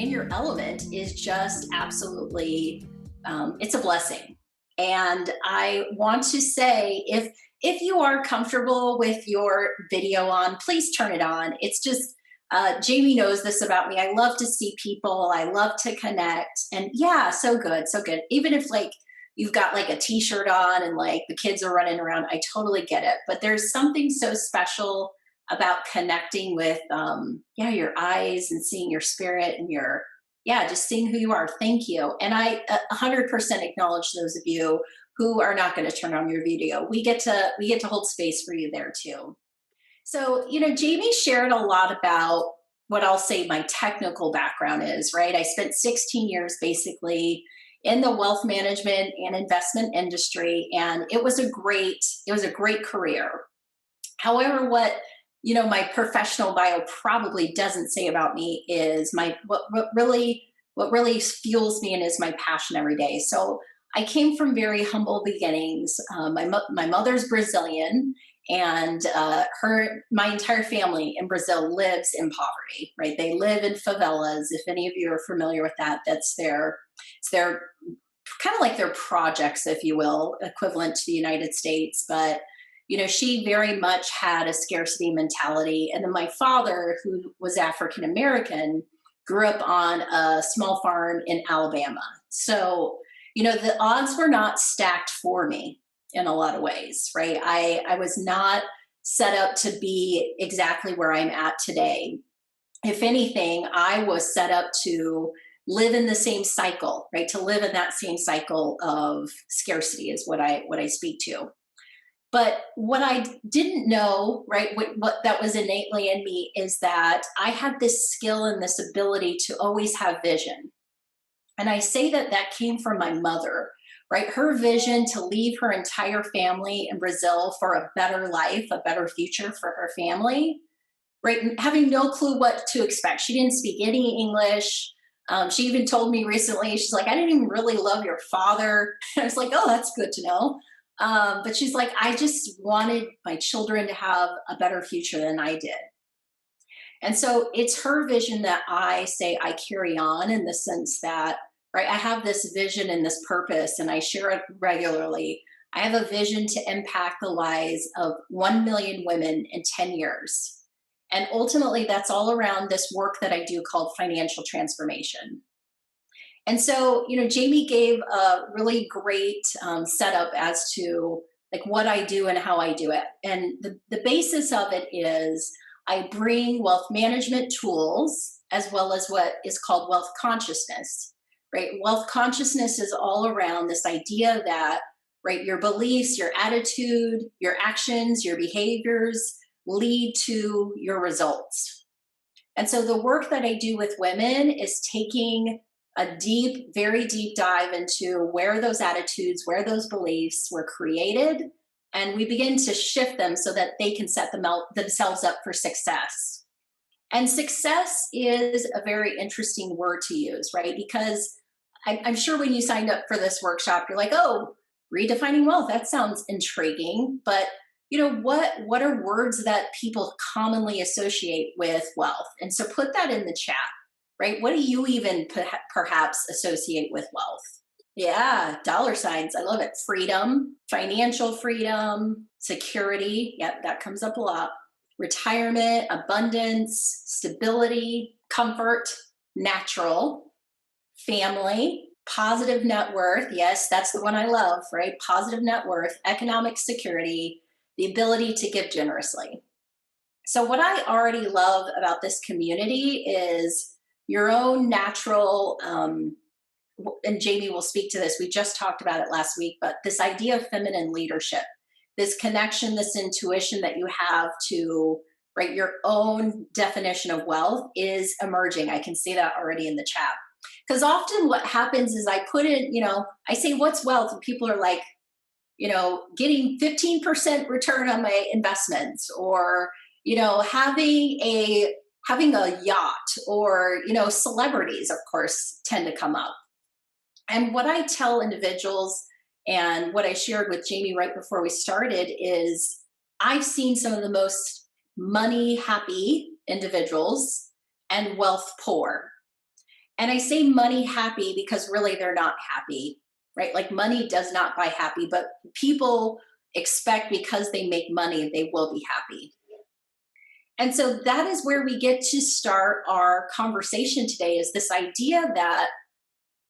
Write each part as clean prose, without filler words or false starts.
in your element is just absolutely, it's a blessing. And I want to say, if you are comfortable with your video on, please turn it on. It's just, Jamie knows this about me. I love to see people. I love to connect. And yeah, so good, so good. Even if like you've got like a t-shirt on and like the kids are running around, I totally get it. But there's something so special about connecting with, yeah, your eyes and seeing your spirit and your, yeah, just seeing who you are. Thank you. And I 100% acknowledge those of you who are not going to turn on your video. We get to hold space for you there too. So, Jamie shared a lot about what I'll say my technical background is, right? I spent 16 years basically in the wealth management and investment industry, and it was a great career. However, my professional bio probably doesn't say about me is what really fuels me and is my passion every day. So I came from very humble beginnings. My mother's Brazilian, and my entire family in Brazil lives in poverty. Right, they live in favelas. If any of you are familiar with that, it's their kind of like their projects, if you will, equivalent to the United States. But she very much had a scarcity mentality. And then my father, who was African American, grew up on a small farm in Alabama. So, the odds were not stacked for me in a lot of ways, right? I was not set up to be exactly where I'm at today. If anything, I was set up to live in the same cycle, right? To live in that same cycle of scarcity is what I speak to. But what I didn't know, right, what that was innately in me is that I had this skill and this ability to always have vision. And I say that that came from my mother, right? Her vision to leave her entire family in Brazil for a better life, a better future for her family, right? And having no clue what to expect. She didn't speak any English. She even told me recently, she's like, I didn't even really love your father. I was like, oh, that's good to know. But she's like, I just wanted my children to have a better future than I did. And so it's her vision that I say I carry on, in the sense that, right, I have this vision and this purpose, and I share it regularly. I have a vision to impact the lives of 1 million women in 10 years. And ultimately, that's all around this work that I do called financial transformation. And so, Jamie gave a really great setup as to like what I do and how I do it. And the basis of it is I bring wealth management tools as well as what is called wealth consciousness, right? Wealth consciousness is all around this idea that, right, your beliefs, your attitude, your actions, your behaviors lead to your results. And so the work that I do with women is taking a deep, very deep dive into where those attitudes, where those beliefs were created, and we begin to shift them so that they can set themselves up for success. And success is a very interesting word to use, right? Because I'm sure when you signed up for this workshop, you're like, oh, redefining wealth, that sounds intriguing. But what are words that people commonly associate with wealth? And so put that in the chat, right? What do you even perhaps associate with wealth? Yeah, dollar signs. I love it. Freedom, financial freedom, security. Yep, that comes up a lot. Retirement, abundance, stability, comfort, natural, family, positive net worth. Yes, that's the one I love, right? Positive net worth, economic security, the ability to give generously. So, what I already love about this community is your own natural, and Jamie will speak to this. We just talked about it last week, but this idea of feminine leadership, this connection, this intuition that you have to, right, your own definition of wealth is emerging. I can see that already in the chat. Because often what happens is I put in, I say, what's wealth? And people are like, getting 15% return on my investments, or, having a yacht, or, celebrities, of course, tend to come up. And what I tell individuals, and what I shared with Jamie right before we started, is I've seen some of the most money happy individuals and wealth poor. And I say money happy because really they're not happy, right? Like money does not buy happy, but people expect because they make money, they will be happy. And so that is where we get to start our conversation today is this idea that,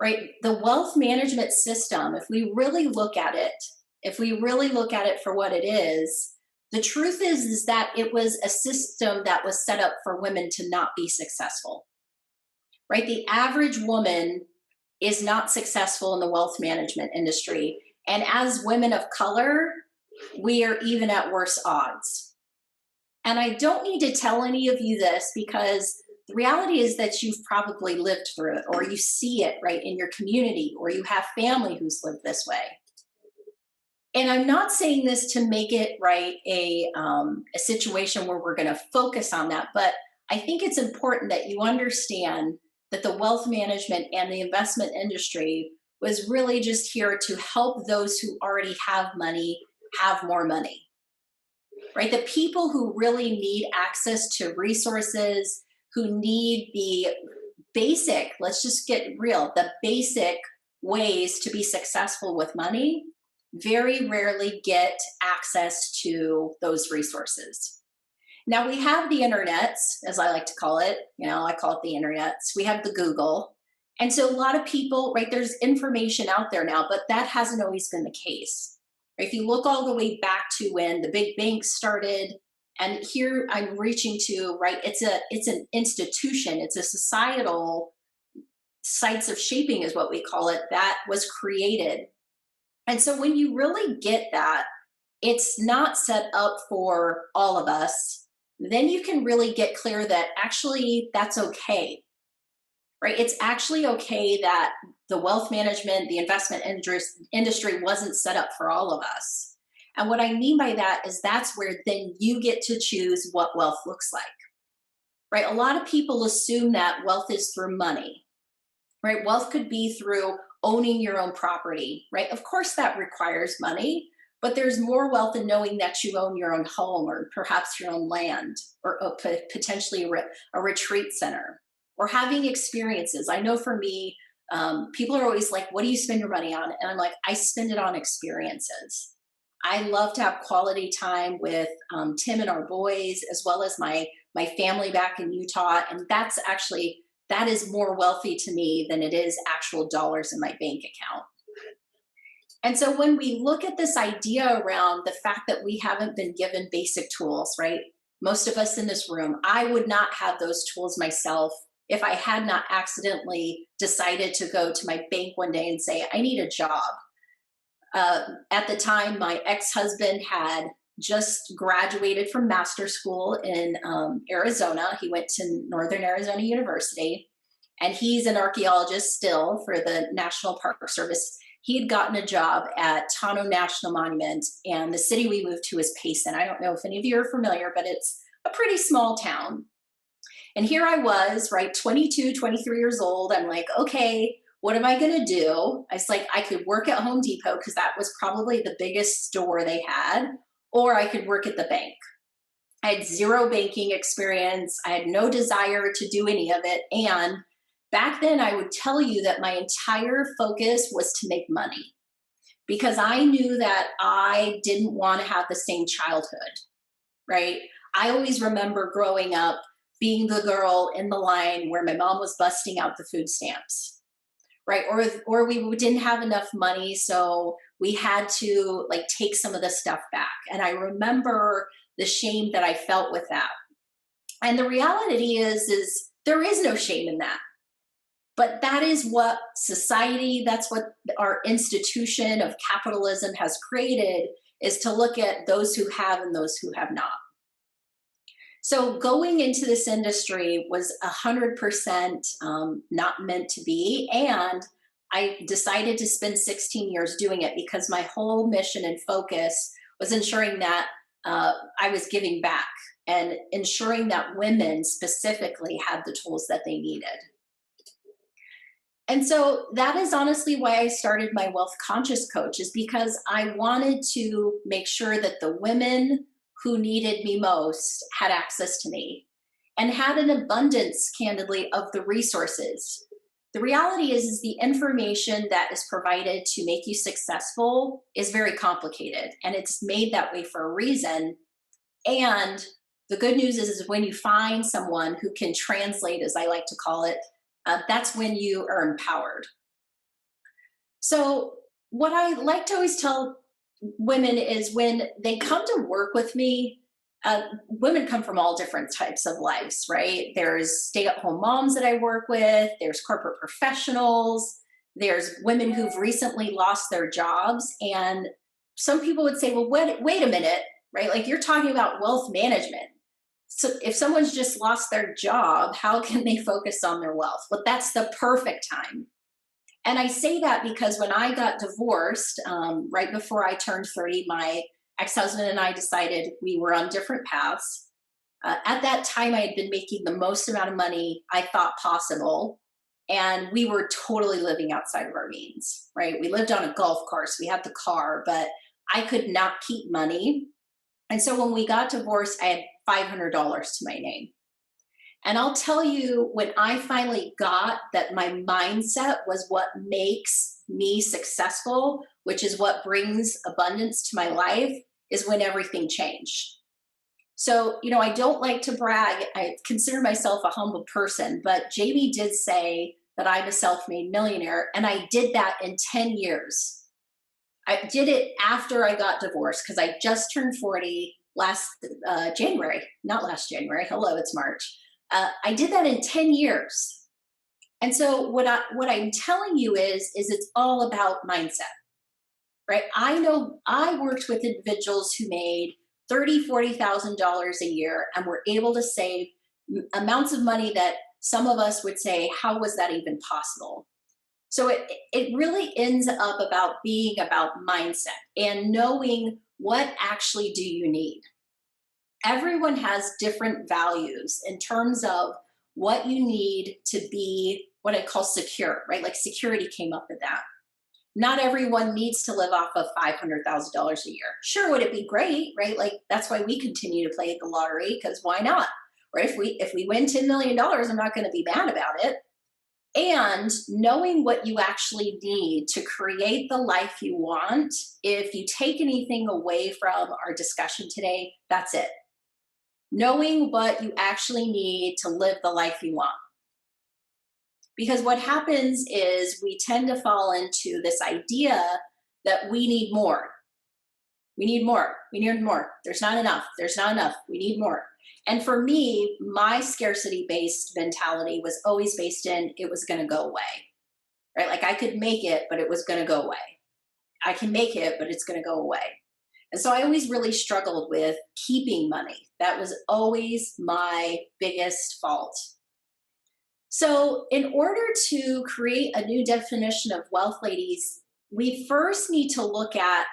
right, the wealth management system, if we really look at it, if we really look at it for what it is, the truth is that it was a system that was set up for women to not be successful, right? The average woman is not successful in the wealth management industry. And as women of color, we are even at worse odds. And I don't need to tell any of you this because the reality is that you've probably lived through it or you see it right in your community or you have family who's lived this way. And I'm not saying this to make it right a situation where we're going to focus on that, but I think it's important that you understand that the wealth management and the investment industry was really just here to help those who already have money have more money, right? The people who really need access to resources, who need the basic, let's just get real, the basic ways to be successful with money very rarely get access to those resources. Now we have the internets, as I like to call it, I call it the internets. We have the Google. And so a lot of people, right, there's information out there now, but that hasn't always been the case. If you look all the way back to when the big banks started, and here I'm reaching to, right, it's an institution, it's a societal sites of shaping is what we call it, that was created. And so when you really get that, it's not set up for all of us, then you can really get clear that actually that's okay, right? It's actually okay that the wealth management, the investment industry wasn't set up for all of us. And what I mean by that is that's where then you get to choose what wealth looks like, right? A lot of people assume that wealth is through money, right? Wealth could be through owning your own property, right? Of course, that requires money, but there's more wealth in knowing that you own your own home or perhaps your own land or potentially a retreat center or having experiences. I know for me, people are always like, what do you spend your money on? And I'm like, I spend it on experiences. I love to have quality time with Tim and our boys, as well as my family back in Utah. And that is more wealthy to me than it is actual dollars in my bank account. And so when we look at this idea around the fact that we haven't been given basic tools, right? Most of us in this room, I would not have those tools myself if I had not accidentally decided to go to my bank one day and say, I need a job. At the time, my ex-husband had just graduated from master's school in Arizona. He went to Northern Arizona University, and he's an archaeologist still for the National Park Service. He had gotten a job at Tano National Monument, and the city we moved to is Payson. I don't know if any of you are familiar, but it's a pretty small town. And here I was, right, 22, 23 years old. I'm like, okay, what am I going to do? I was like, I could work at Home Depot because that was probably the biggest store they had, or I could work at the bank. I had zero banking experience. I had no desire to do any of it. And back then, I would tell you that my entire focus was to make money because I knew that I didn't want to have the same childhood, right? I always remember growing up being the girl in the line where my mom was busting out the food stamps, right? Or we didn't have enough money, so we had to like take some of the stuff back. And I remember the shame that I felt with that. And the reality is there is no shame in that. But that is what society, that's what our institution of capitalism has created, is to look at those who have and those who have not. So going into this industry was 100% not meant to be. And I decided to spend 16 years doing it because my whole mission and focus was ensuring that I was giving back and ensuring that women specifically had the tools that they needed. And so that is honestly why I started my Wealth Conscious Coach, is because I wanted to make sure that the women who needed me most had access to me and had an abundance, candidly, of the resources. The reality is the information that is provided to make you successful is very complicated, and it's made that way for a reason. And the good news is when you find someone who can translate, as I like to call it, that's when you are empowered. So, what I like to always tell women is when they come to work with me, women come from all different types of lives, right? There's stay at home moms that I work with, there's corporate professionals, there's women who've recently lost their jobs. And some people would say, well, wait a minute, right? Like you're talking about wealth management. So if someone's just lost their job, how can they focus on their wealth? Well, that's the perfect time. And I say that because when I got divorced, right before I turned 30, my ex husband and I decided we were on different paths. At that time, I had been making the most amount of money I thought possible. And we were totally living outside of our means, right? We lived on a golf course, we had the car, but I could not keep money. And so when we got divorced, I had $500 to my name. And I'll tell you, when I finally got that my mindset was what makes me successful, which is what brings abundance to my life, is when everything changed. So, I don't like to brag. I consider myself a humble person, but Jamie did say that I'm a self made millionaire, and I did that in 10 years. I did it after I got divorced because I just turned 40 last January, not last January. Hello, it's March. I did that in 10 years. And so what I'm telling you is it's all about mindset, right? I know I worked with individuals who made $30,000, $40,000 a year and were able to save amounts of money that some of us would say, how was that even possible? So it really ends up about being about mindset and knowing what actually do you need. Everyone has different values in terms of what you need to be what I call secure, right? Like security came up with that. Not everyone needs to live off of $500,000 a year. Sure, would it be great, right? Like that's why we continue to play the lottery because why not? Right? If we win $10 million, I'm not going to be mad about it. And knowing what you actually need to create the life you want, if you take anything away from our discussion today, that's it. Knowing what you actually need to live the life you want. Because what happens is we tend to fall into this idea that we need more. We need more. We need more. There's not enough. There's not enough. We need more. And for me, my scarcity based mentality was always based in it was going to go away, right? Like I could make it, but it was going to go away. I can make it, but it's going to go away. And so I always really struggled with keeping money. That was always my biggest fault. So, in order to create a new definition of wealth, ladies, we first need to look at,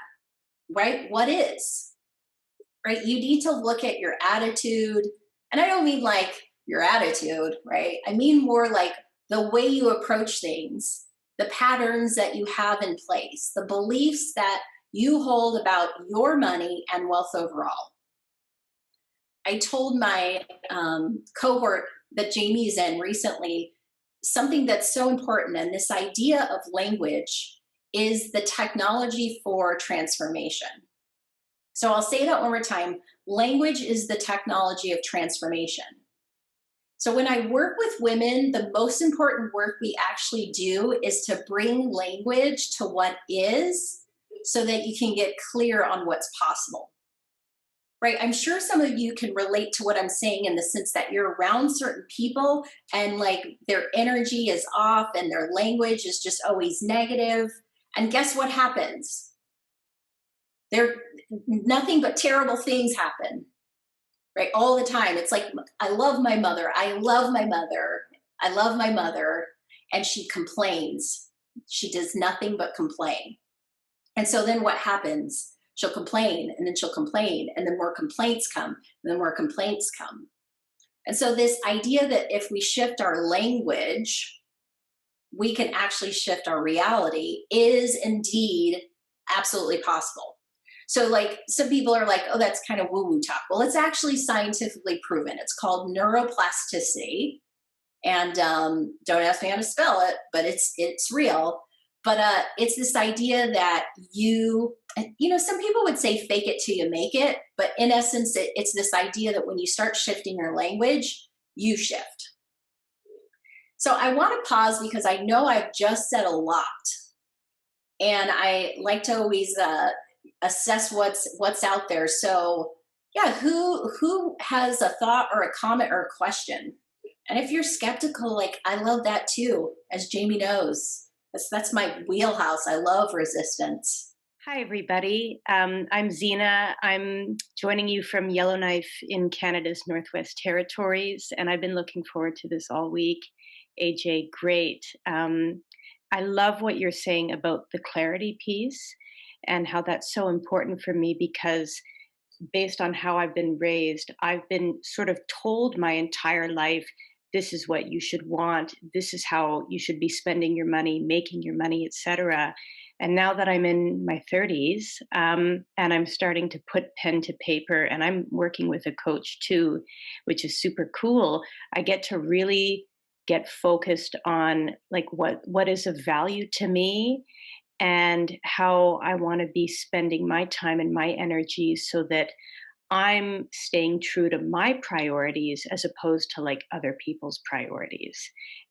right, what is, right? You need to look at your attitude. And I don't mean like your attitude, right? I mean more like the way you approach things, the patterns that you have in place, the beliefs that you hold about your money and wealth overall. I told my cohort that Jamie's in recently something that's so important, and this idea of language is the technology for transformation. So I'll say that one more time. Language is the technology of transformation. So when I work with women, the most important work we actually do is to bring language to what is so that you can get clear on what's possible. Right? I'm sure some of you can relate to what I'm saying in the sense that you're around certain people and like their energy is off and their language is just always negative. And guess what happens? There, nothing but terrible things happen, right? All the time. It's like, I love my mother. I love my mother. I love my mother. And she complains. She does nothing but complain. And so then what happens? She'll complain and then she'll complain and then more complaints come and then more complaints come. And so this idea that if we shift our language, we can actually shift our reality is indeed absolutely possible. So like some people are like, oh, that's kind of woo-woo talk. Well, it's actually scientifically proven. It's called neuroplasticity. And don't ask me how to spell it, but it's real. But it's this idea that some people would say fake it till you make it, but in essence, it's this idea that when you start shifting your language, you shift. So I want to pause because I know I've just said a lot, and I like to always assess what's out there. So yeah, who has a thought or a comment or a question? And if you're skeptical, like I love that too, as Jamie knows. That's my wheelhouse. I love resistance. Hi, everybody. I'm Zena. I'm joining you from Yellowknife in Canada's Northwest Territories, and I've been looking forward to this all week. AJ, great. I love what you're saying about the clarity piece and how that's so important for me because based on how I've been raised, I've been sort of told my entire life this is what you should want, this is how you should be spending your money, making your money, etc. And now that I'm in my 30s, and I'm starting to put pen to paper, and I'm working with a coach too, which is super cool. I get to really get focused on like what is of value to me and how I want to be spending my time and my energy so that I'm staying true to my priorities as opposed to like other people's priorities.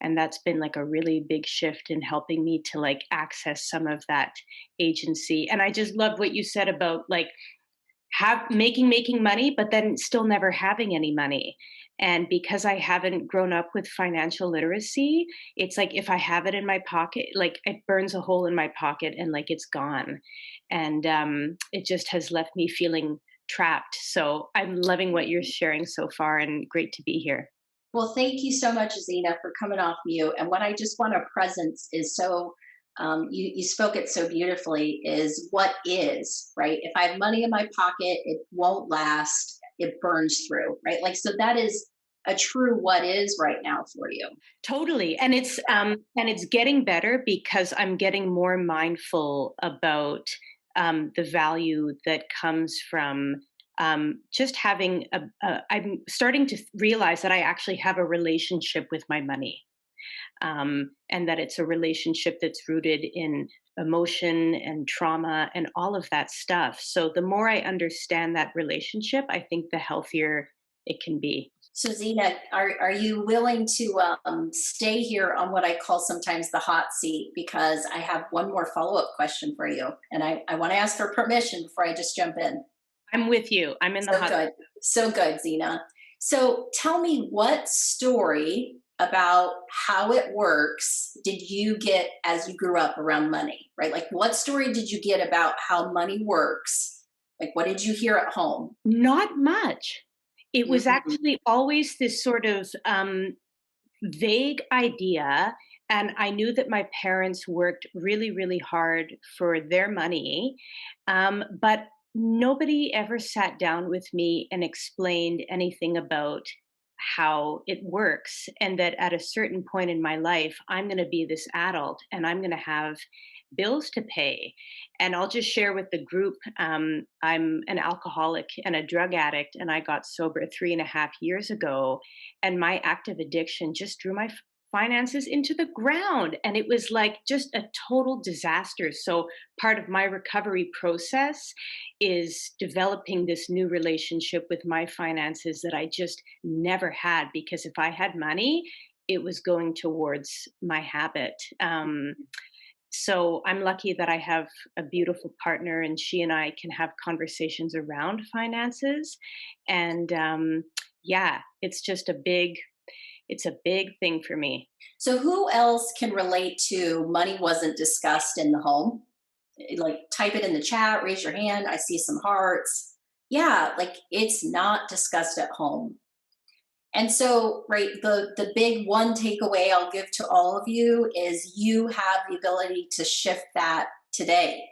And that's been like a really big shift in helping me to like access some of that agency. And I just love what you said about like have making money, but then still never having any money. And because I haven't grown up with financial literacy, it's like if I have it in my pocket, like it burns a hole in my pocket and like it's gone. And it just has left me feeling trapped. So I'm loving what you're sharing so far and great to be here. Well, thank you so much, Zena, for coming off mute. And what I just want to presence is so you spoke it so beautifully is what is, right? If I have money in my pocket, it won't last, it burns through, right? Like, so that is a true what is right now for you. Totally. And it's getting better because I'm getting more mindful about the value that comes from just having I'm starting to realize that I actually have a relationship with my money, and that it's a relationship that's rooted in emotion and trauma and all of that stuff. So the more I understand that relationship, I think the healthier it can be. So, Zena, are you willing to stay here on what I call sometimes the hot seat? Because I have one more follow up question for you. And I want to ask for permission before I just jump in. I'm with you. I'm in the So hot. good. So good, Zena. So tell me, what story about how it works did you get as you grew up around money, right? Like, what story did you get about how money works? Like, what did you hear at home? Not much. It was Mhm. actually always this sort of vague idea. And I knew that my parents worked really, really hard for their money. But nobody ever sat down with me and explained anything about how it works. And that at a certain point in my life, I'm going to be this adult and I'm going to have bills to pay. And I'll just share with the group, I'm an alcoholic and a drug addict, and I got sober 3.5 years ago. And my active addiction just drew my finances into the ground. And it was like just a total disaster. So, part of my recovery process is developing this new relationship with my finances that I just never had. Because if I had money, it was going towards my habit. So I'm lucky that I have a beautiful partner and she and I can have conversations around finances. And yeah, it's a big thing for me. So, who else can relate to money wasn't discussed in the home? Like, type it in the chat, raise your hand. I see some hearts. Yeah, like it's not discussed at home. And so, right, the big one takeaway I'll give to all of you is you have the ability to shift that today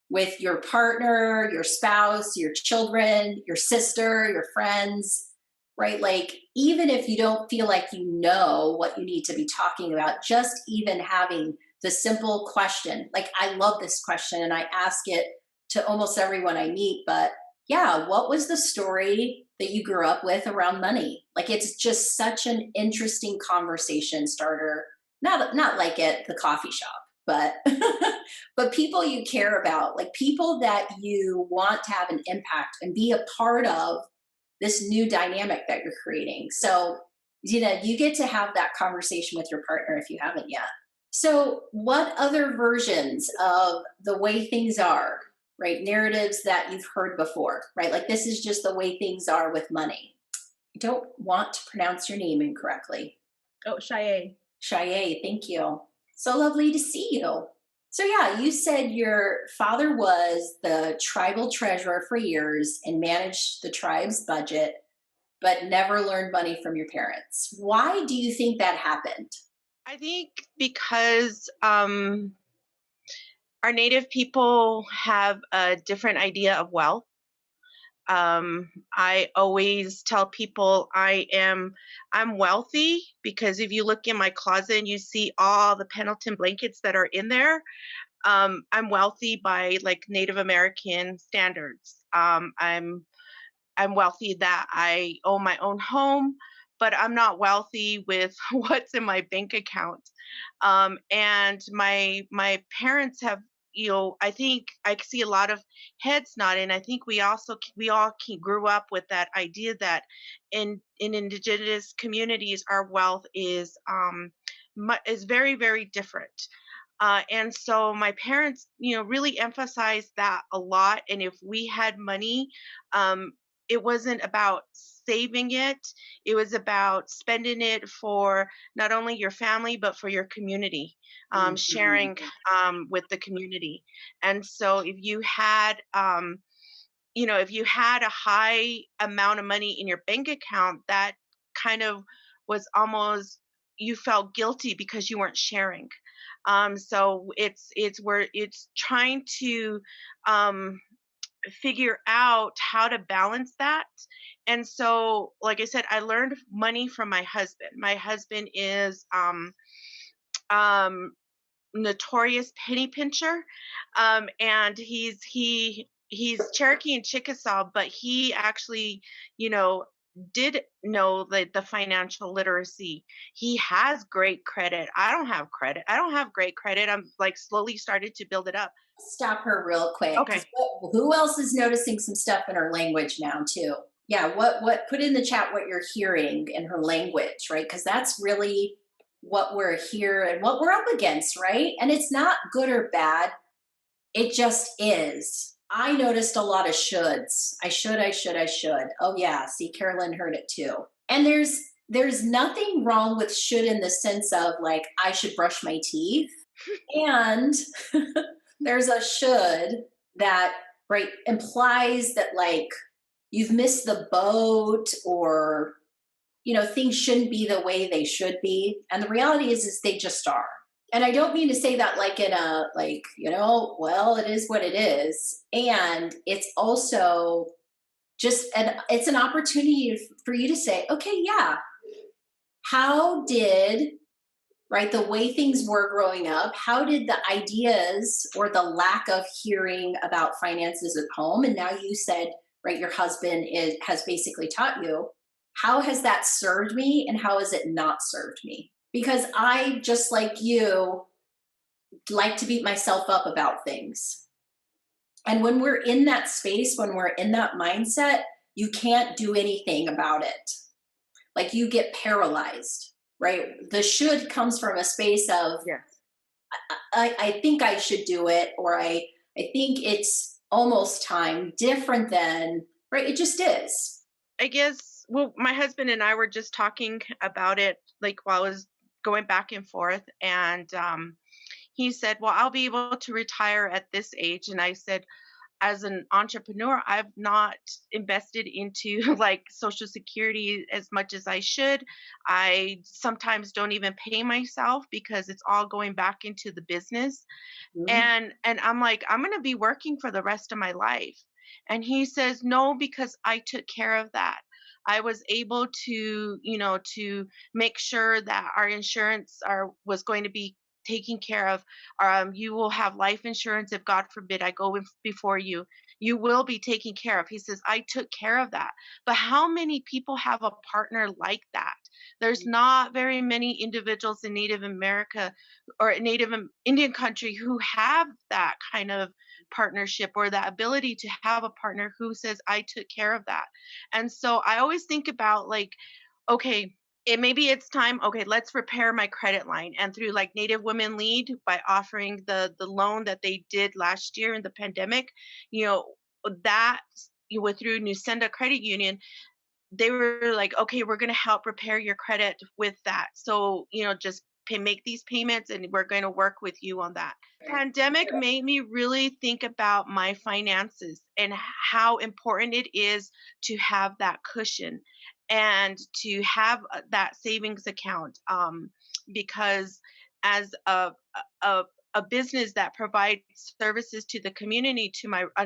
with your partner, your spouse, your children, your sister, your friends, right? Like, even if you don't feel like you know what you need to be talking about, just even having the simple question. Like, I love this question and I ask it to almost everyone I meet, but yeah, what was the story that you grew up with around money? Like it's just such an interesting conversation starter. Not like at the coffee shop, but but people you care about, like people that you want to have an impact and be a part of this new dynamic that you're creating. So, you get to have that conversation with your partner if you haven't yet. So, what other versions of the way things are, right? Narratives that you've heard before, right? Like this is just the way things are with money. I don't want to pronounce your name incorrectly. Oh, Shaye. Shaye, thank you. So lovely to see you. So, yeah, you said your father was the tribal treasurer for years and managed the tribe's budget, but never learned money from your parents. Why do you think that happened? I think because our native people have a different idea of wealth. I always tell people I'm wealthy because if you look in my closet and you see all the Pendleton blankets that are in there, I'm wealthy by like Native American standards. I'm wealthy that I own my own home, but I'm not wealthy with what's in my bank account. And my parents have, I think I see a lot of heads nodding. I think we all grew up with that idea that in indigenous communities, our wealth is is very very different. And so my parents, really emphasized that a lot. And if we had money, um, it wasn't about saving it. It was about spending it for not only your family, but for your community, Mhm. sharing with the community. And so if you had a high amount of money in your bank account, that kind of was almost, you felt guilty because you weren't sharing. So it's where it's trying to um, figure out how to balance that. And so, like I said, I learned money from my husband. My husband is um, notorious penny pincher, and he's Cherokee and Chickasaw, but he actually, you know, did know the financial literacy. He has great credit. I don't have credit. I don't have great credit. I'm like slowly started to build it up. Stop her real quick because Okay. who else is noticing some stuff in her language now too? Yeah, what put in the chat what you're hearing in her language, right? Because that's really what we're here and what we're up against, right? And it's not good or bad. It just is. I noticed a lot of shoulds. I should. Oh yeah, see Carolyn heard it too. And there's nothing wrong with should in the sense of like I should brush my teeth. And there's a should that right implies that like you've missed the boat or things shouldn't be the way they should be. And the reality is they just are. And I don't mean to say that like in a like, well, it is what it is. And it's also it's an opportunity for you to say, okay, yeah, how did right the way things were growing up, how did the ideas or the lack of hearing about finances at home, and now you said right your husband has basically taught you, how has that served me and how has it not served me? Because I, just like you, like to beat myself up about things. And when we're in that space, when we're in that mindset, you can't do anything about it. Like you get paralyzed, right? The should comes from a space of Yes. I think I should do it, or I think it's almost time, different than, right? It just is. I guess, well, my husband and I were just talking about it like while I was going back and forth, and he said, "Well, I'll be able to retire at this age." And I said, as an entrepreneur, I've not invested into like Social Security as much as I should. I sometimes don't even pay myself because it's all going back into the business. Mhm. And I'm like, I'm going to be working for the rest of my life. And he says, "No, because I took care of that. I was able to, to make sure that our insurance was going to be taken care of. You will have life insurance if God forbid I go before you. You will be taken care of. He says, I took care of that. But how many people have a partner like that? There's not very many individuals in Native America or Native Indian country who have that kind of partnership or that ability to have a partner who says, I took care of that. And so I always think about like, okay, maybe it's time, okay, let's repair my credit line. And through like Native Women Lead, by offering the loan that they did last year in the pandemic, you know, that you were through Nusenda Credit Union, they were like, okay, we're going to help repair your credit with that. So, just make these payments and we're going to work with you on that. Pandemic made me really think about my finances and how important it is to have that cushion and to have that savings account. Because as a a business that provides services to the community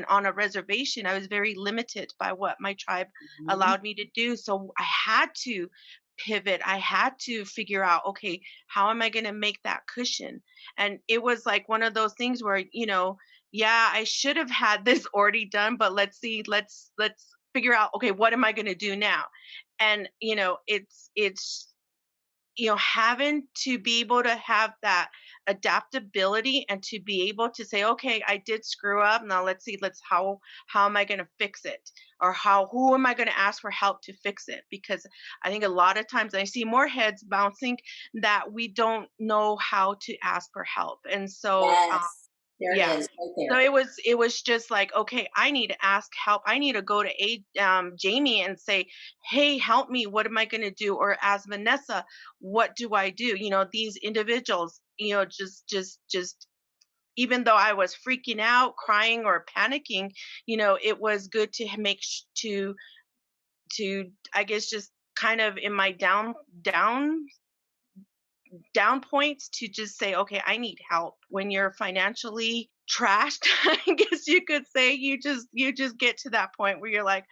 on a reservation, I was very limited by what my tribe Mhm. allowed me to do. So I had to pivot. I had to figure out, okay, how am I going to make that cushion? And it was like one of those things where, yeah, I should have had this already done, but let's see, let's figure out, okay, what am I going to do now? And it's having to be able to have that adaptability and to be able to say, okay, I did screw up. Now let's see, how am I going to fix it? Or who am I going to ask for help to fix it? Because I think a lot of times I see more heads bouncing that we don't know how to ask for help. And so, Yes, there it yeah. is right So there. it was just like, okay, I need to ask help. I need to go to Jamie and say, hey, help me. What am I going to do? Or ask Vanessa, what do I do? These individuals, just even though I was freaking out, crying or panicking, it was good to to I guess just kind of in my down points to just say, okay, I need help. When you're financially trashed, I guess you could say, you just get to that point where you're like,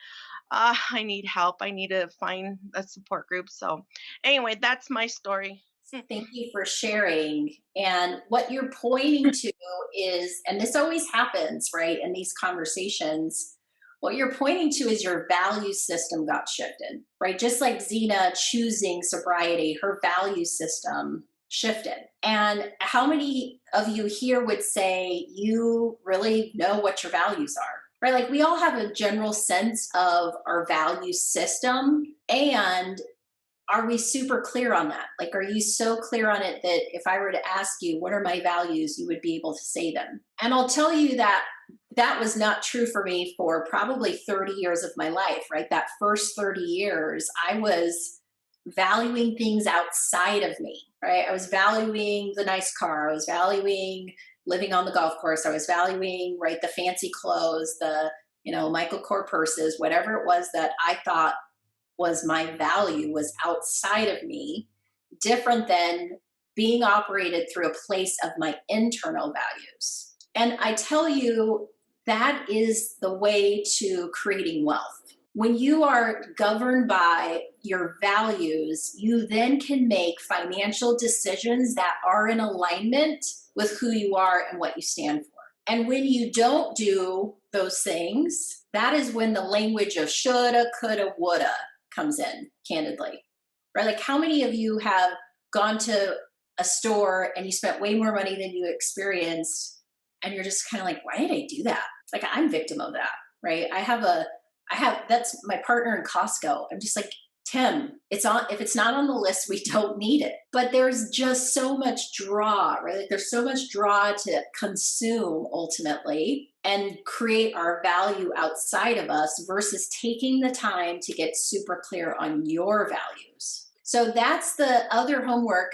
I need help. I need to find a support group. So anyway, that's my story. Thank you for sharing. And what you're pointing to is, and this always happens, right, in these conversations, what you're pointing to is your value system got shifted, right? Just like Zena choosing sobriety, her value system shifted. And how many of you here would say you really know what your values are? Right? Like we all have a general sense of our value system, and are we super clear on that? Like, are you so clear on it that if I were to ask you, what are my values, you would be able to say them? And I'll tell you that that was not true for me for probably 30 years of my life, right? That first 30 years, I was valuing things outside of me, right? I was valuing the nice car. I was valuing living on the golf course. I was valuing, right, the fancy clothes, the, Michael Kors purses, whatever it was that I thought was my value was outside of me, different than being operated through a place of my internal values. And I tell you, that is the way to creating wealth. When you are governed by your values, you then can make financial decisions that are in alignment with who you are and what you stand for. And when you don't do those things, that is when the language of shoulda, coulda, woulda comes in, candidly. Right? Like, how many of you have gone to a store and you spent way more money than you experienced, and you're just kind of like, why did I do that? Like, I'm victim of that, right? That's my partner in Costco. I'm just like, Tim, if it's not on the list, we don't need it. But there's just so much draw, right? Like, there's so much draw to consume ultimately and create our value outside of us versus taking the time to get super clear on your values. So that's the other homework.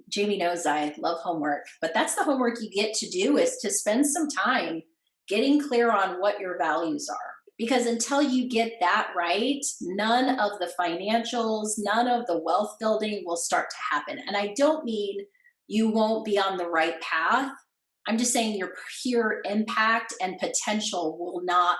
Jamie knows I love homework, but that's the homework you get to do, is to spend some time getting clear on what your values are. Because until you get that right, none of the financials, none of the wealth building will start to happen. And I don't mean you won't be on the right path. I'm just saying your pure impact and potential will not,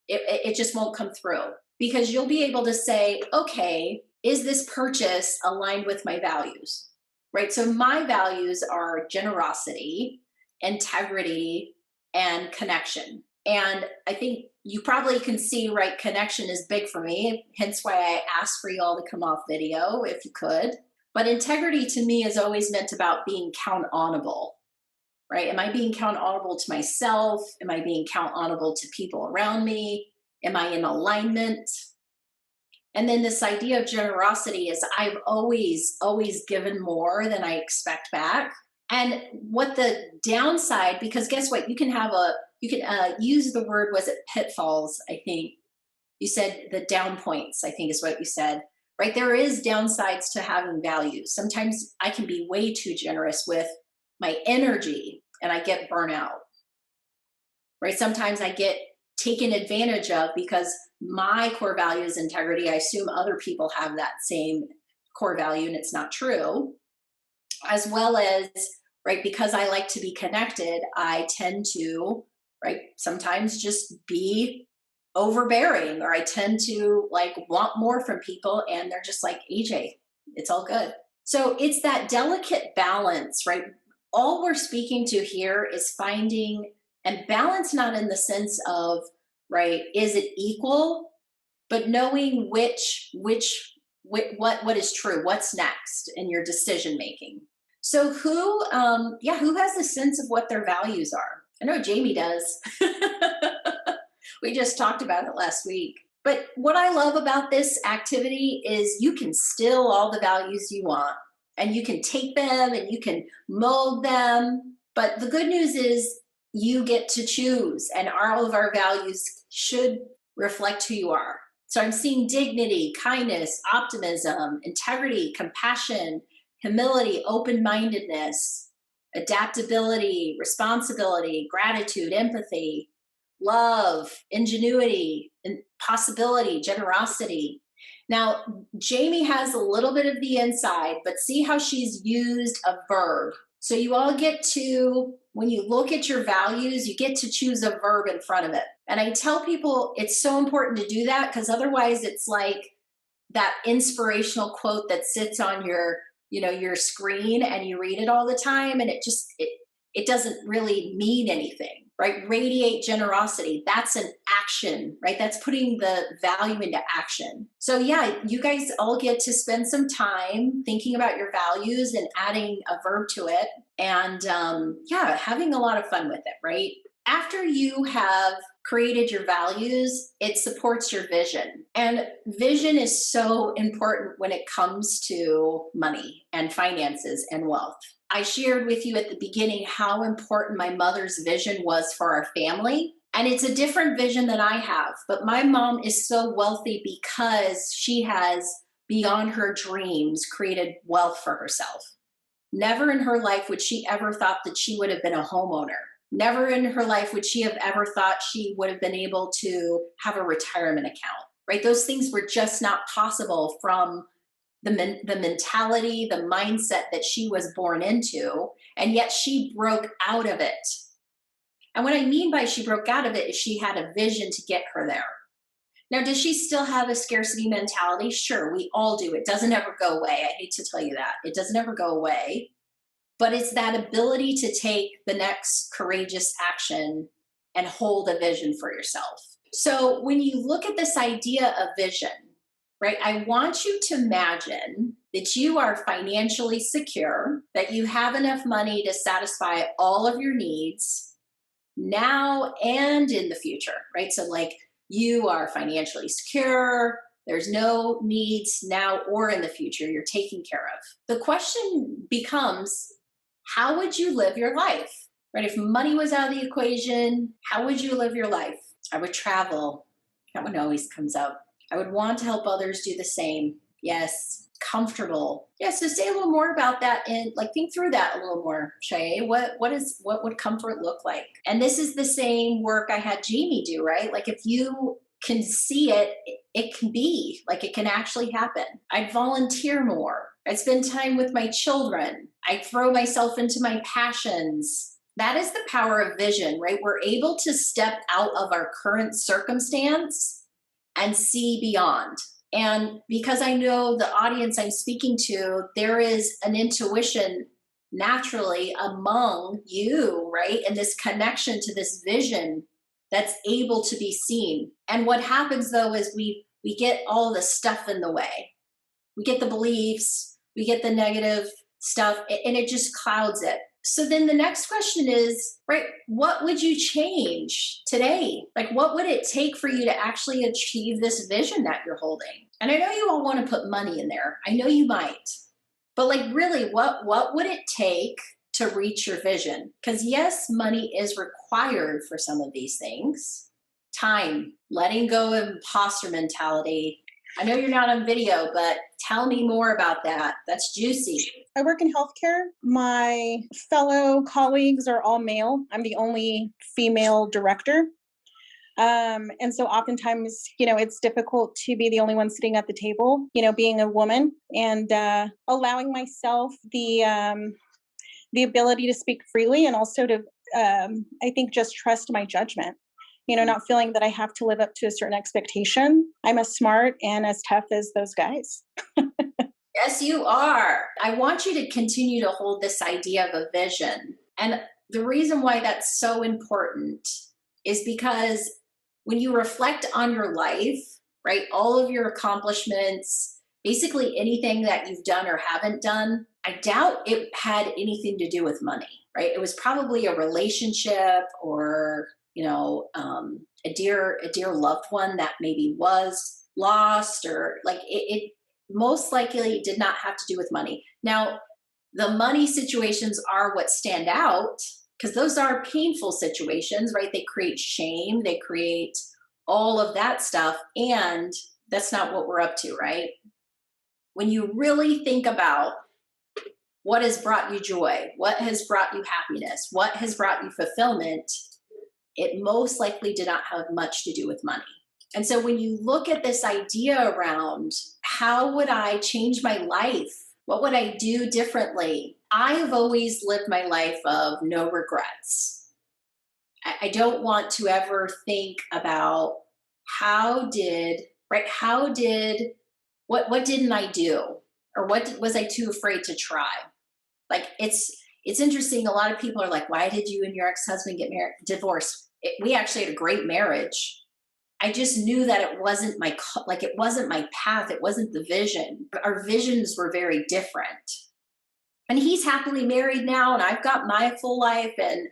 it just won't come through, because you'll be able to say, okay, is this purchase aligned with my values? right? So my values are generosity, integrity, and connection. And I think you probably can see, right, connection is big for me, hence why I asked for you all to come off video if you could. But integrity to me is always meant about being count onable, right? Am I being count onable to myself? Am I being count onable to people around me? Am I in alignment? And then this idea of generosity is I've always given more than I expect back. And what the downside, because guess what? You can use the word, was it pitfalls? I think you said the down points, I think is what you said, right? There is downsides to having values. Sometimes I can be way too generous with my energy and I get burnout, right? Sometimes I get taken advantage of because my core value is integrity. I assume other people have that same core value and it's not true. As well as, right, because I like to be connected, I tend to, right, sometimes just be overbearing, or I tend to like want more from people and they're just like, AJ, it's all good. So it's that delicate balance, right? All we're speaking to here is finding, and balance not in the sense of, right, is it equal, but knowing what is true, what's next in your decision making. So who has a sense of what their values are? I know Jamie does. We just talked about it last week. But what I love about this activity is you can still all the values you want, and you can take them and you can mold them. But the good news is you get to choose, and all of our values should reflect who you are. So I'm seeing dignity, kindness, optimism, integrity, compassion, humility, open-mindedness, adaptability, responsibility, gratitude, empathy, love, ingenuity, and possibility, generosity. Now, Jamie has a little bit of the inside, but see how she's used a verb. So you all get to, when you look at your values, you get to choose a verb in front of it. And I tell people it's so important to do that, because otherwise it's like that inspirational quote that sits on your screen and you read it all the time and it doesn't really mean anything, right? Radiate generosity, that's an action, right? That's putting the value into action. So yeah, you guys all get to spend some time thinking about your values and adding a verb to it, and having a lot of fun with it, right? After you have created your values, it supports your vision. And vision is so important when it comes to money and finances and wealth. I shared with you at the beginning how important my mother's vision was for our family. And it's a different vision than I have. But my mom is so wealthy because she has, beyond her dreams, created wealth for herself. Never in her life would she ever thought that she would have been a homeowner. Never in her life would she have ever thought she would have been able to have a retirement account, right? Those things were just not possible from the mentality, the mindset that she was born into, and yet she broke out of it. And what I mean by she broke out of it is she had a vision to get her there. Now, does she still have a scarcity mentality? Sure, we all do. It doesn't ever go away. I hate to tell you that. It doesn't ever go away. But it's that ability to take the next courageous action and hold a vision for yourself. So when you look at this idea of vision, right, I want you to imagine that you are financially secure, that you have enough money to satisfy all of your needs now and in the future, right? So like you are financially secure, there's no needs now or in the future, you're taken care of. The question becomes, how would you live your life, right? If money was out of the equation, how would you live your life? I would travel. That one always comes up. I would want to help others do the same. Yes. Comfortable. Yeah, so say a little more about that and like think through that a little more, Shay. What would comfort look like? And this is the same work I had Jamie do, right? Like if you can see it, it can be, like it can actually happen. I'd volunteer more. I'd spend time with my children. I throw myself into my passions. That is the power of vision, right? We're able to step out of our current circumstance and see beyond. And because I know the audience I'm speaking to, there is an intuition naturally among you, right? And this connection to this vision that's able to be seen. And what happens though is we get all the stuff in the way. We get the beliefs, we get the negative stuff, and it just clouds it. So then the next question is, right, what would you change today? Like, what would it take for you to actually achieve this vision that you're holding? And I know you all want to put money in there. I know you might. But like really, what would it take to reach your vision? Because yes, money is required for some of these things. Time, letting go of imposter mentality. I know you're not on video, but tell me more about that. That's juicy. I work in healthcare. My fellow colleagues are all male. I'm the only female director. And so oftentimes, it's difficult to be the only one sitting at the table, being a woman, and allowing myself the ability to speak freely, and also to, I think, just trust my judgment. Not feeling that I have to live up to a certain expectation. I'm as smart and as tough as those guys. Yes, you are. I want you to continue to hold this idea of a vision. And the reason why that's so important is because when you reflect on your life, right, all of your accomplishments, basically anything that you've done or haven't done, I doubt it had anything to do with money, right? It was probably a relationship or, a dear loved one that maybe was lost, or like it most likely did not have to do with money. Now, the money situations are what stand out because those are painful situations, right? They create shame, they create all of that stuff, and that's not what we're up to, right? When you really think about what has brought you joy, what has brought you happiness, what has brought you fulfillment, it most likely did not have much to do with money. And so when you look at this idea around how would I change my life? What would I do differently? I have always lived my life of no regrets. I don't want to ever think about what didn't I do? Or what was I too afraid to try? Like it's interesting. A lot of people are like, why did you and your ex-husband get divorced? We actually had a great marriage. I just knew that it wasn't my path. It wasn't the vision. Our visions were very different. And he's happily married now, and I've got my full life. And,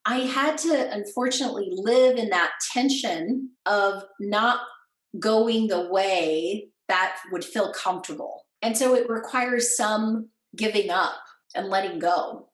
I had to unfortunately live in that tension of not going the way that would feel comfortable. And so it requires some giving up and letting go.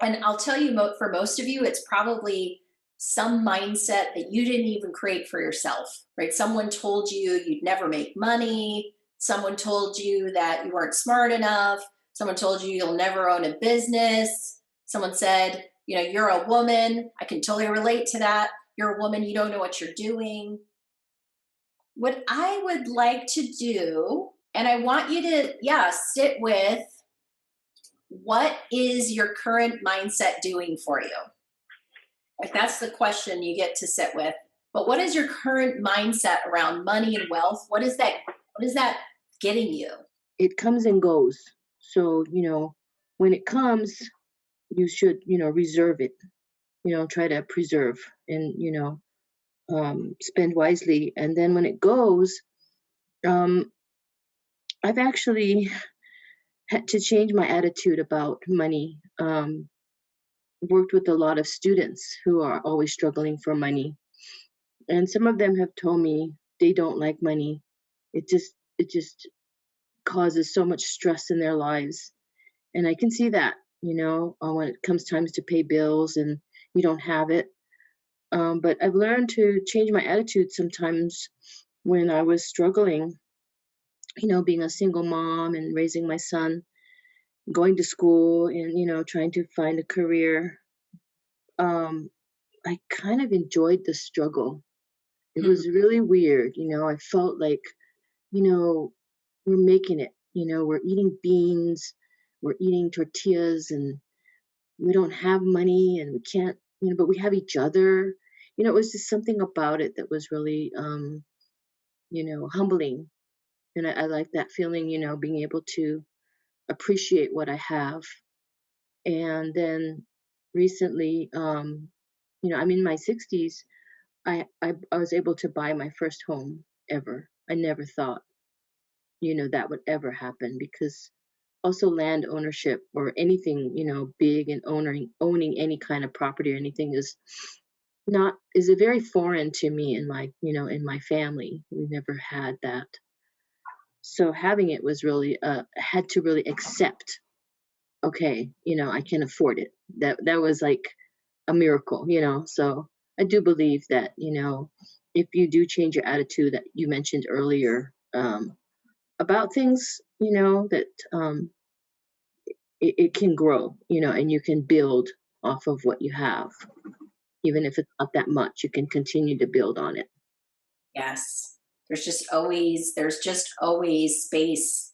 And I'll tell you, for most of you, it's probably some mindset that you didn't even create for yourself, right? Someone told you you'd never make money. Someone told you that you weren't smart enough. Someone told you you'll never own a business. Someone said, you're a woman. I can totally relate to that. You're a woman. You don't know what you're doing. What I would like to do, and I want you to, sit with, what is your current mindset doing for you? Like that's the question you get to sit with. But what is your current mindset around money and wealth? What is that getting you? It comes and goes. So, when it comes, you should, reserve it, try to preserve and, spend wisely. And then when it goes, I've actually had to change my attitude about money. Worked with a lot of students who are always struggling for money. And some of them have told me they don't like money. It just causes so much stress in their lives. And I can see that, when it comes times to pay bills and you don't have it. But I've learned to change my attitude sometimes when I was struggling, being a single mom and raising my son, going to school and, trying to find a career. I kind of enjoyed the struggle. It was really weird. I felt like, we're making it, we're eating beans, we're eating tortillas, and we don't have money and we can't, but we have each other. It was just something about it that was really humbling. And I like that feeling, being able to appreciate what I have. And then recently, I'm in my 60s. I was able to buy my first home ever. I never thought, that would ever happen, because also land ownership or anything, big, and owning any kind of property or anything is a very foreign to me and in my family. We never had that. So having it was really had to really accept, okay, I can afford it. That was like a miracle, So I do believe that, if you do change your attitude that you mentioned earlier, about things, that it can grow, and you can build off of what you have. Even if it's not that much, you can continue to build on it. Yes. There's just always space.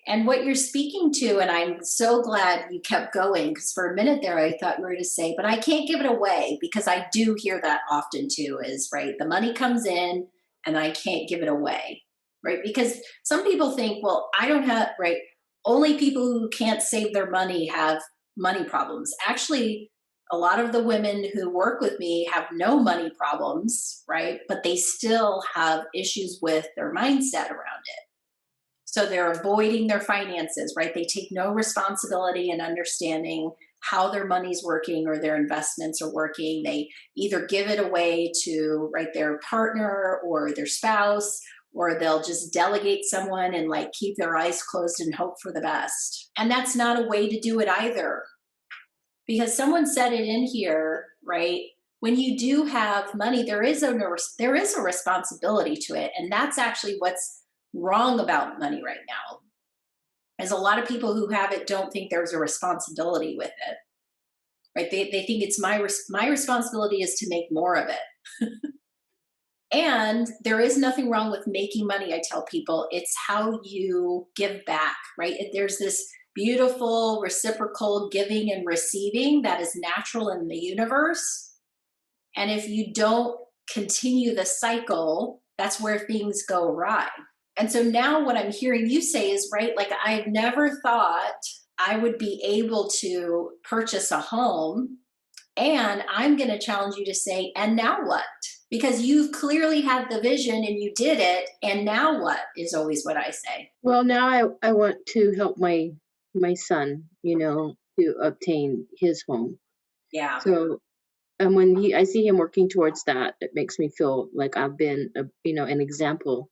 And what you're speaking to, and I'm so glad you kept going, because for a minute there I thought you were going to say, but I can't give it away, because I do hear that often too, is right. The money comes in and I can't give it away, right? Because some people think, well, I don't have, right? Only people who can't save their money have money problems. Actually, a lot of the women who work with me have no money problems, right? But they still have issues with their mindset around it. So they're avoiding their finances, right? They take no responsibility in understanding how their money's working or their investments are working. They either give it away to, right, their partner or their spouse, or they'll just delegate someone and like keep their eyes closed and hope for the best. And that's not a way to do it either. Because someone said it in here, right? When you do have money, there is a responsibility to it. And that's actually what's wrong about money right now. As a lot of people who have it don't think there's a responsibility with it, right? They think it's my responsibility is to make more of it. And there is nothing wrong with making money, I tell people. It's how you give back, right? There's this beautiful reciprocal giving and receiving that is natural in the universe. And if you don't continue the cycle, that's where things go awry. And so now what I'm hearing you say is, right, like I've never thought I would be able to purchase a home. And I'm going to challenge you to say, and now what? Because you've clearly had the vision and you did it. And now what is always what I say. Well, now I want to help my son, to obtain his home. Yeah. So, and when I see him working towards that, it makes me feel like I've been, an example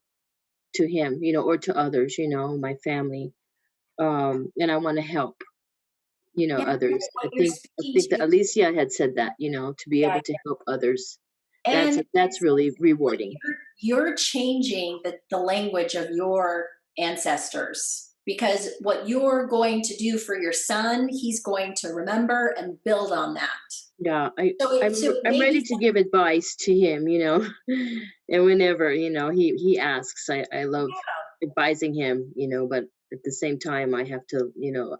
to him, or to others, my family. And I want to help, Yeah, others. what I you're think I speaking think that to, Alicia had said that, to be yeah. able to help others. And That's really rewarding. you're changing the language of your ancestors, because what you're going to do for your son, he's going to remember and build on that. Yeah, So I'm ready to give advice to him, and whenever, he asks, I love advising him, but at the same time I have to,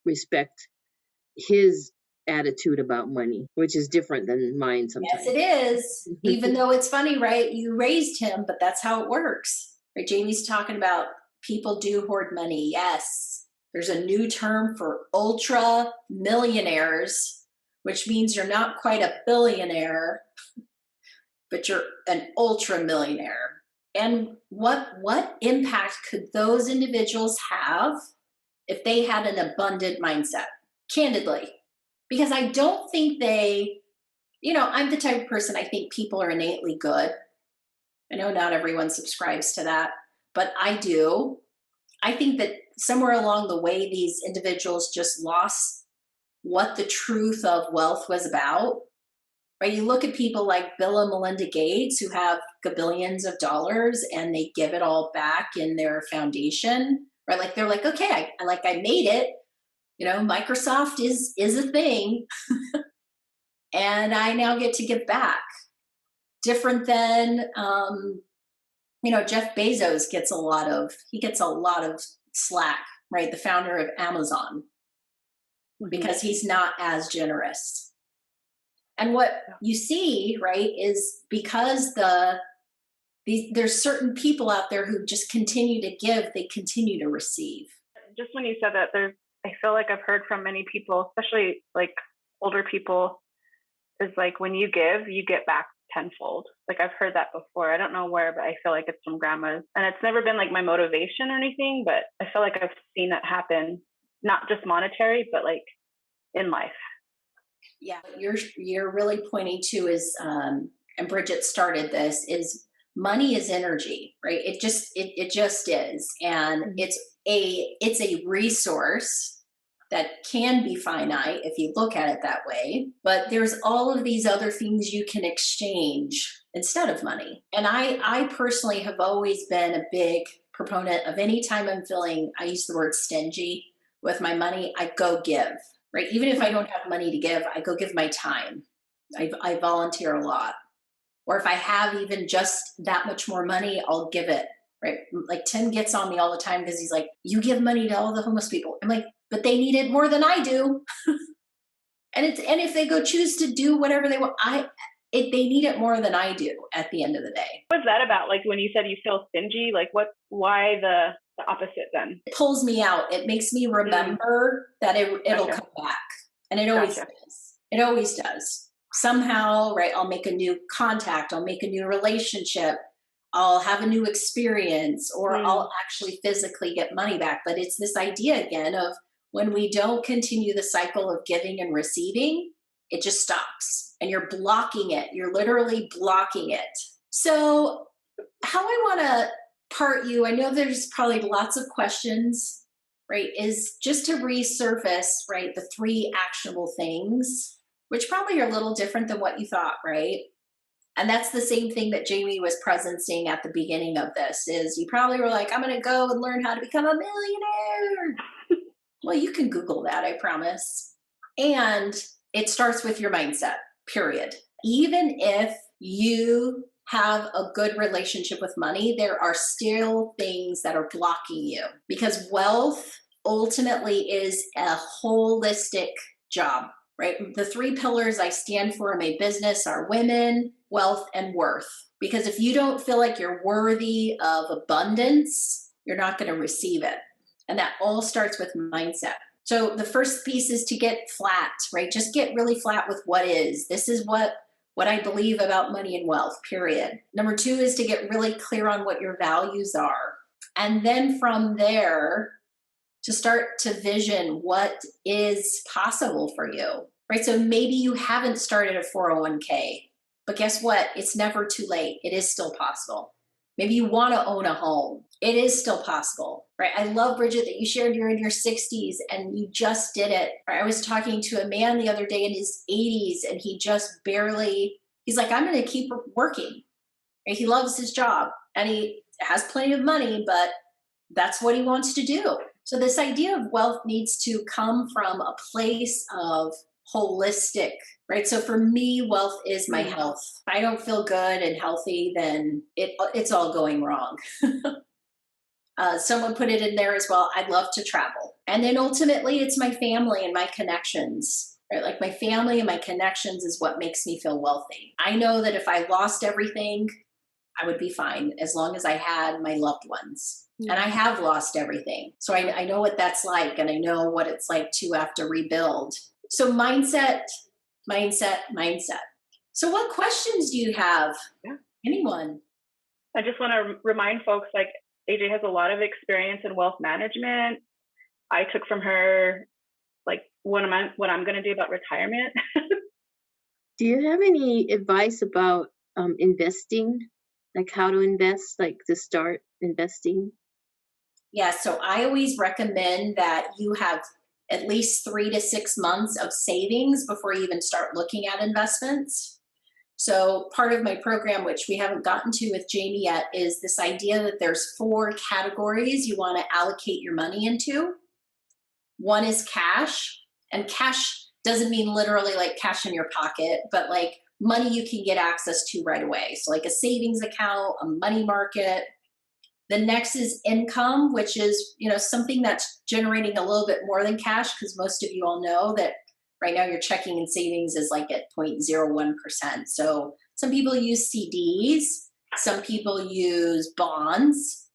respect his attitude about money, which is different than mine yes, sometimes. it is. Even though it's funny, right? You raised him, but that's how it works. Right? Jamie's talking about people do hoard money. Yes. There's a new term for ultra millionaires, which means you're not quite a billionaire, but you're an ultra millionaire. And what impact could those individuals have if they had an abundant mindset? Candidly, because I don't think I'm the type of person, I think people are innately good. I know not everyone subscribes to that, but I do. I think that somewhere along the way, these individuals just lost what the truth of wealth was about. Right? You look at people like Bill and Melinda Gates, who have gabillions of dollars and they give it all back in their foundation. Right? Like they're like, okay, I made it. Microsoft is a thing, and I now get to give back. Different than Jeff Bezos gets a lot of slack, right? The founder of Amazon, because he's not as generous. And what you see, right, is because the there's certain people out there who just continue to give, they continue to receive. Just when you said that, I feel like I've heard from many people, especially like older people, is like when you give, you get back tenfold. Like I've heard that before. I don't know where, but I feel like it's from grandmas. And it's never been like my motivation or anything, but I feel like I've seen that happen, not just monetary, but like in life. Yeah, you're really pointing to is, and Bridget started this, is money is energy, right? It just is, and it's a resource that can be finite if you look at it that way. But there's all of these other things you can exchange instead of money. And I personally have always been a big proponent of any time I'm feeling, I use the word stingy with my money, I go give. Right? Even if I don't have money to give, I go give my time. I volunteer a lot. Or if I have even just that much more money, I'll give it. Right? Like Tim gets on me all the time because he's like, you give money to all the homeless people. I'm like, but they need it more than I do. And if they go choose to do whatever they want, they need it more than I do at the end of the day. What's that about? Like when you said you feel stingy, like why the opposite then? It pulls me out. It makes me remember that it'll come back. And it always does. It always does. Somehow, right, I'll make a new contact. I'll make a new relationship. I'll have a new experience, or I'll actually physically get money back. But it's this idea again of when we don't continue the cycle of giving and receiving, it just stops and you're blocking it. You're literally blocking it. So how I want to part you, I know there's probably lots of questions, right, is just to resurface, right, the 3 actionable things, which probably are a little different than what you thought, right? And that's the same thing that Jamie was presencing at the beginning of this, is you probably were like, I'm going to go and learn how to become a millionaire. Well, you can Google that, I promise. And it starts with your mindset, period. Even if you have a good relationship with money, there are still things that are blocking you, because wealth ultimately is a holistic job, right? The 3 pillars I stand for in my business are women, wealth, and worth. Because if you don't feel like you're worthy of abundance, you're not going to receive it. And that all starts with mindset. So the first piece is to get flat, right? Just get really flat with what is. This is what I believe about money and wealth, period. Number 2 is to get really clear on what your values are. And then from there, to start to vision what is possible for you, right? So maybe you haven't started a 401k, but guess what? It's never too late. It is still possible. Maybe you want to own a home. It is still possible, right? I love, Bridget, that you shared you're in your 60s and you just did it. Right? I was talking to a man the other day in his 80s and he just barely, he's like, I'm going to keep working. Right? He loves his job and he has plenty of money, but that's what he wants to do. So this idea of wealth needs to come from a place of holistic, right? So for me, wealth is my health. If I don't feel good and healthy, then it's all going wrong. Someone put it in there as well. I'd love to travel. And then ultimately it's my family and my connections, right? Like my family and my connections is what makes me feel wealthy. I know that if I lost everything, I would be fine as long as I had my loved ones. And I have lost everything. So I know what that's like, and I know what it's like to have to rebuild. So mindset. So what questions do you have? Yeah. Anyone? I just want to remind folks, like AJ has a lot of experience in wealth management. I took from her, like what I'm going to do about retirement. Do you have any advice about investing? Like how to invest, like to start investing? Yeah, so I always recommend that you have at least 3 to 6 months of savings before you even start looking at investments. So part of my program, which we haven't gotten to with Jamie yet, is this idea that there's 4 categories you want to allocate your money into. One is cash, and cash doesn't mean literally like cash in your pocket, but like money you can get access to right away. So like a savings account, a money market. The next is income, which is, something that's generating a little bit more than cash, because most of you all know that right now your checking and savings is like at 0.01%. So some people use CDs, Some people use bonds.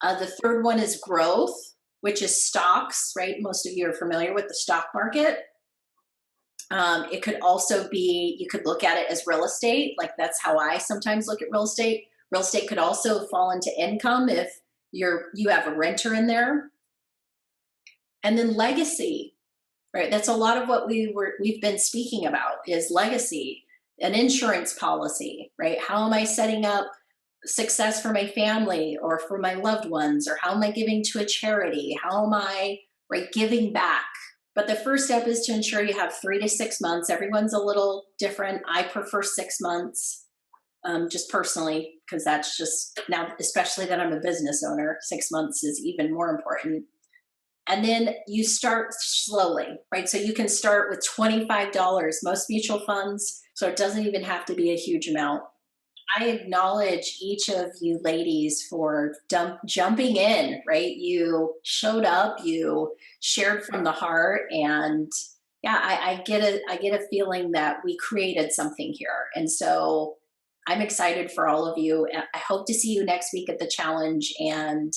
The third one is growth, which is stocks, right? Most of you are familiar with the stock market. It could also be, you could look at it as real estate. Like that's how I sometimes look at real estate. Real estate could also fall into income if you have a renter in there. And then legacy, right? That's a lot of what we've been speaking about is legacy, an insurance policy, right? How am I setting up success for my family or for my loved ones, or how am I giving to a charity? How am I, right, giving back? But the first step is to ensure you have 3 to 6 months. Everyone's a little different. I prefer 6 months, just personally, because that's just now, especially that I'm a business owner, 6 months is even more important. And then you start slowly, right? So you can start with $25, most mutual funds, so it doesn't even have to be a huge amount. I acknowledge each of you ladies for jumping in, right? You showed up, you shared from the heart, and yeah, I get a feeling that we created something here. And so I'm excited for all of you. I hope to see you next week at the challenge. And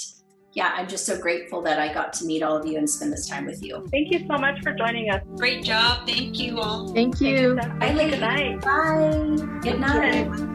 yeah, I'm just so grateful that I got to meet all of you and spend this time with you. Thank you so much for joining us. Great job. Thank you all. Thank you. Bye, Good night. Bye. Good night.